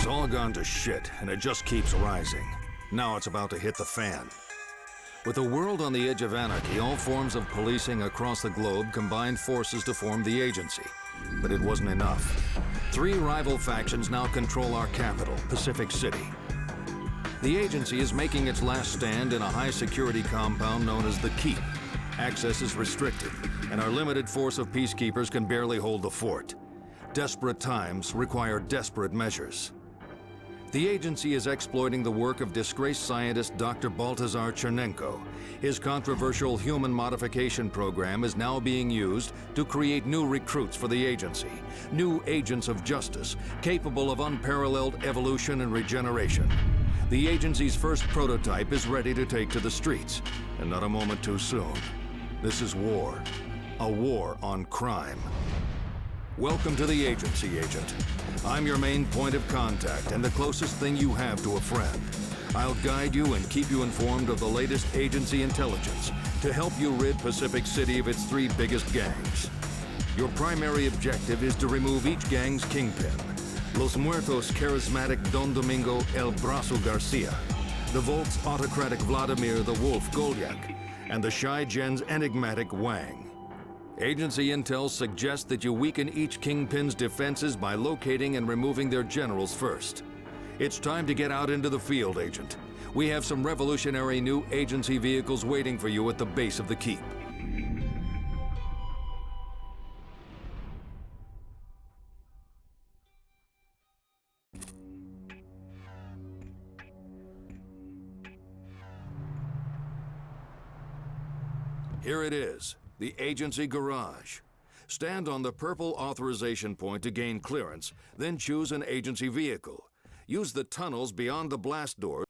It's all gone to shit, and it just keeps rising. Now it's about to hit the fan. With the world on the edge of anarchy, all forms of policing across the globe combined forces to form the agency. But it wasn't enough. 3 rival factions now control our capital, Pacific City. The agency is making its last stand in a high-security compound known as the Keep. Access is restricted, and our limited force of peacekeepers can barely hold the fort. Desperate times require desperate measures. The agency is exploiting the work of disgraced scientist Dr. Baltazar Chernenko. His controversial human modification program is now being used to create new recruits for the agency, new agents of justice, capable of unparalleled evolution and regeneration. The agency's first prototype is ready to take to the streets, and not a moment too soon. This is war, a war on crime. Welcome to the agency, Agent. I'm your main point of contact and the closest thing you have to a friend. I'll guide you and keep you informed of the latest agency intelligence to help you rid Pacific City of its 3 biggest gangs. Your primary objective is to remove each gang's kingpin. Los Muertos' charismatic Don Domingo El Brazo Garcia, the Volt's autocratic Vladimir the Wolf Golyak, and the Shy Gen's enigmatic Wang. Agency intel suggests that you weaken each kingpin's defenses by locating and removing their generals first. It's time to get out into the field, Agent. We have some revolutionary new agency vehicles waiting for you at the base of the Keep. Here it is. The agency garage. Stand on the purple authorization point to gain clearance, then choose an agency vehicle. Use the tunnels beyond the blast doors.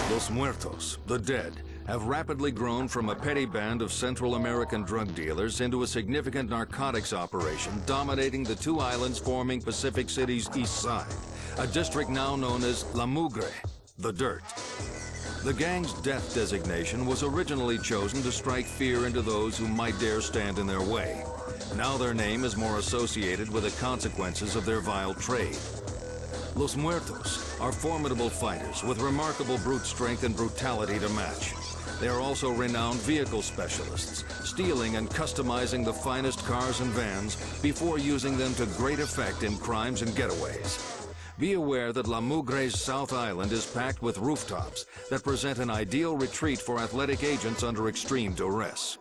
Los Muertos, the dead, have rapidly grown from a petty band of Central American drug dealers into a significant narcotics operation dominating the 2 islands forming Pacific City's east side, a district now known as La Mugre, the Dirt. The gang's death designation was originally chosen to strike fear into those who might dare stand in their way. Now their name is more associated with the consequences of their vile trade. Los Muertos are formidable fighters with remarkable brute strength and brutality to match. They are also renowned vehicle specialists, stealing and customizing the finest cars and vans before using them to great effect in crimes and getaways. Be aware that La Mugre's South Island is packed with rooftops that present an ideal retreat for athletic agents under extreme duress.